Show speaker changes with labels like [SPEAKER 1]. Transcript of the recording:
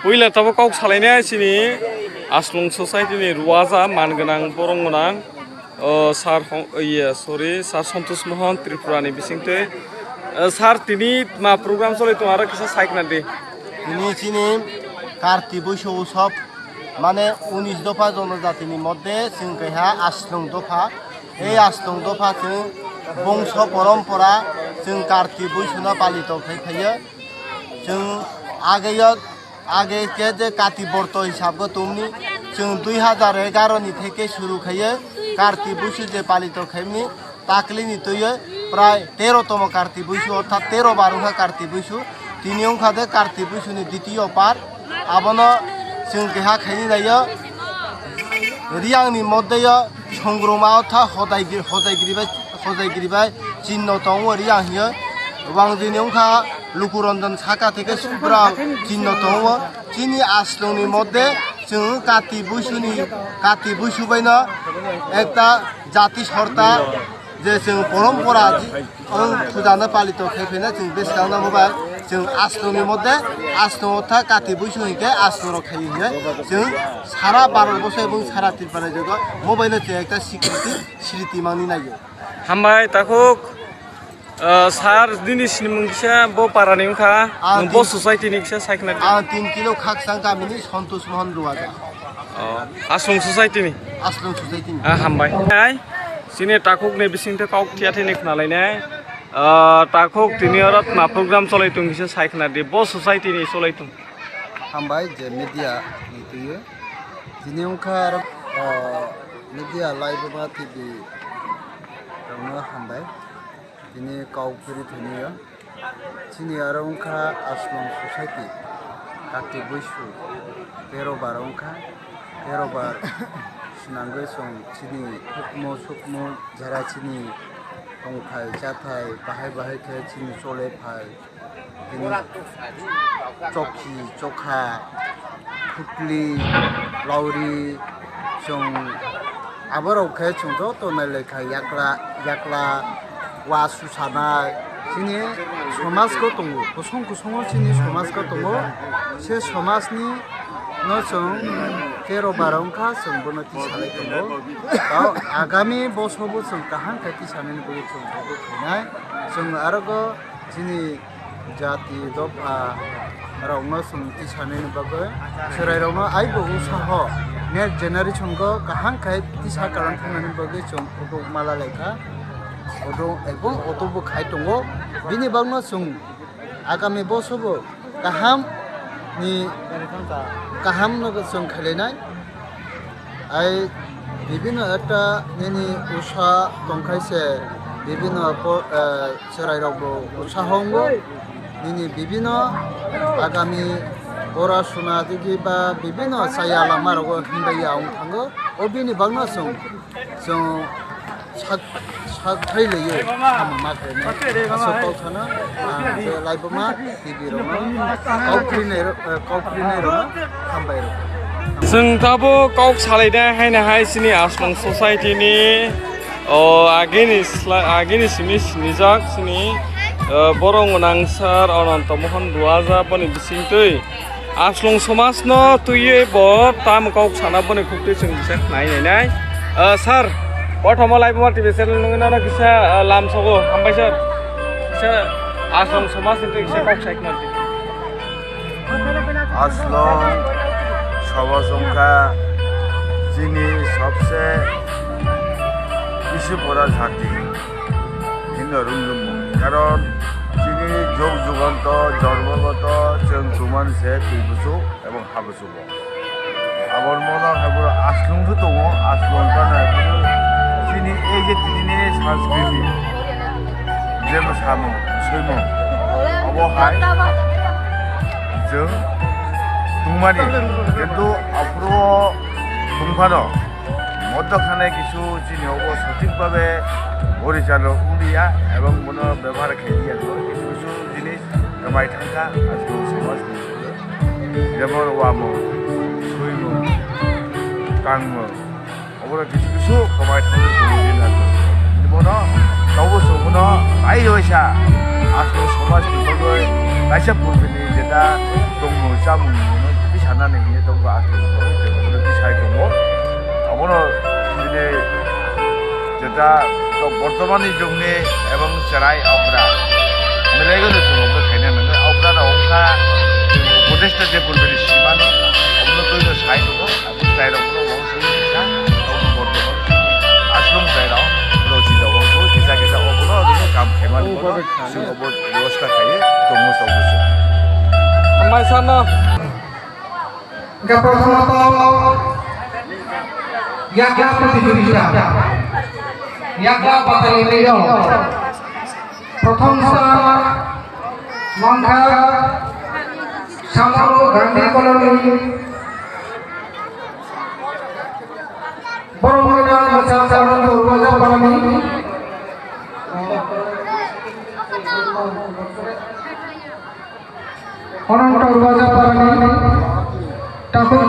[SPEAKER 1] Wila tabo kau salainya sini Aslong Society ni ruwaza mangenang borong menang sar sar Santos Mohan Tripura ni bisingte sar tini ma program solai tu ara kisa saik nanti
[SPEAKER 2] ini sini kartik buisu usop মানে 19 দফা জনজাতিनि মধ্যে जों गैहा आश्लं दफा এই आश्लं दफा जों বংশ পরম্পরা जों कार्तिक बुइसुना पालित खायो जों आगे के जे काति बर्त हिसाब तुमनि जों 2011 नि থেকে शुरू खायो कार्तिक बुइसु जे पालित खाइनि ताकलिनि तुयो प्राय 13तम कार्तिक बुइसु अर्थात 13 बारुहा कार्तिक बुइसु तिनि अंखादे कार्तिक बुइसुनि द्वितीय पार आबनो जों गैहा खाइनि जायो रियांनि मध्य संग्रमा था हजायगिरिबाय चिन्ह दं रियां हियो वांजिनि अंखा लुकुरंजन साका থেকে सुब्रा चिन्ह दं चिनि आश्लंनि मध्य जों कार्तिक बुइसु बायना एकटा जाति सरता जे जों परम्परा फुजानो पालित खायफैना जों बेसेबां मबाइल जों आश्लंनि मध्य आश्लं था कार्तिक बुइसु हिके आश्लं खायो जों सारा भारत बर्ष এবং सारा त्रिपुरा जगह मबाइल एकटा स्मृति मांगनि नायो
[SPEAKER 1] हामबाय ताखुक सार दिनिसनि मुंखिसा ब पारानि उखा ब ससाइटि नि खिसा साइकना
[SPEAKER 2] आं 3 किलो खाकसां गामिनि सन्तोष मोहन रुवाजा
[SPEAKER 1] आश्लं ससाइटि नि हामबाय सिने ताखुक ने बिसिंते काउक थियाथे ने खनालायनाय ताखुक तिनि अरत मा प्रोग्राम चलायतुं खिसा साइकना दे ब ससाइटि नि चलायतुं
[SPEAKER 3] हामबाय जे मीडिया नितुयो दिनि उखा मीडिया लाइव बा टीवी रंनो हामबाय दिनि काउफुरि थनियो दिनि आरो उखा आश्लं ससाइटि कार्तिक बुइसु 13 बार उखा 13 बार सिनांगो सं चिनि हुकमो जरा चिनि दंफाय जाथाय बाहाय के चिनि चले फाय दिनि चौकी चोखा फुटली लाउरी जों आबारावखे जोंथ' तनाय लेखा याक्ला वासु सानाय जोंनि समाजखौ दङ कुसुङाव जोंनि समाजखौ दङ से समाजनि न जों 13 बारावखा जोंबो नथि सालाय दङ आगामी बोसोरबो जों काहां खाथि सानायनि बो जों फैनाय जों आरो जोंनि जाति दफा रावनो सोंथि सानायनि बागै सोरायरावनो आइबो उत्साह नेक्स्ट जेनेरेशन को काहां खाय तिसा खालाम थांनायनि बागै जों फटो माला लेखा फटो एबं अटोबो खाय दङ बिनि बागनो जों आगामी बोसोरबो काहाम जों खालायनाय आइ विभिन्न एकटा नेनि उत्साह दंखायसे विभिन्न सोरायरावबो उत्साहंगो निनि विभिन्न आगामी पराशुना दिगि बा विभिन्न साया लामारावबो हिंदायाव थाङो अबिनि बागनो जों साथाय लयो खामाखै सकाव थाना जे लाइबमा टिभि रनो काउफ्रिनाय रनो हामबाय
[SPEAKER 1] जों दाबो काउक सालायदा हायनाहाय सिनि आश्लं ससाइटिनि आगेनि सिनि निजाक सिनि borong nang sar ananta mohan ruwaja bani bisingtui आश्लं समाजनो तुये ब ताम काउक साना बने खुक्ति जों बिसा नायनाय सार प्रथम लाइभ टिभि चेनेल नोंना किसा लाम सगो हामबाय सार किसा आश्लं समाजनि किसा काउक साइकना
[SPEAKER 3] आश्लं समाजंका जोंनि सबसे কিছু পড়া জাতি हिंदू कारण जोंनि जुग जुगान्त जन्मगत जों जुमानसे थैबुसु एबं हाबुसुबो आबाद मावना हाबुर आश्लंबो दङ आश्लं जानाय जोंनि एजे दिनैनि संस्कृति जे मोसामों सैमों अबहाय जों दुंमानि खिन्थु आफ्रो दुंफानो
[SPEAKER 4] মধ্যখানে কিছু চিহ্ন সঠিকভাবে পরিচালক উড়িয়া এবং মনে ব্যবহার খেয়ে কিছু কিছু জিনিস কমাই থাকা আজকে সমাজ যেমন ওয়ামো সুইমো কাংমো ওগুলো কিছু কিছু কমাই থাকা দিন আসবে মনে তবু মনে তাই হয়েছা আসলে সমাজ বিভাগে কাইসা পড়বেনি যেটা দङ জাमुं बिदि साननानै दङ আসলে বিষয় দङ আমার দিনে যেটা বর্তমানই যুগনি এবং চেরাই আউগ্রা মিলাইগনো थुङावनो खायनो नोङो आउग्रा दाउखा उपदेष्टा जे पूर्वनि सिमानो अबनो तैनो साइ दङ आरो जायरावनो वंशनि फिसा दाउनो बर्तमान आश्रम जायराव रजि दाउखौ गेजा गेजा अबनो ओरैनो काम खायमानो जों अब बेबस्था खायो दङ सावबोसो
[SPEAKER 1] Amai sana.
[SPEAKER 5] প্রথমত ইয়াগা প্রতিযোগিতা ইয়াগা বাতালিয়ন প্রথম স্থান মংখা সামরু গান্ধী কলোনি বড় ময়দান মোছামং উর্বাজা কলোনি অনন্ত উর্বাজা কলোনি ঠাকুর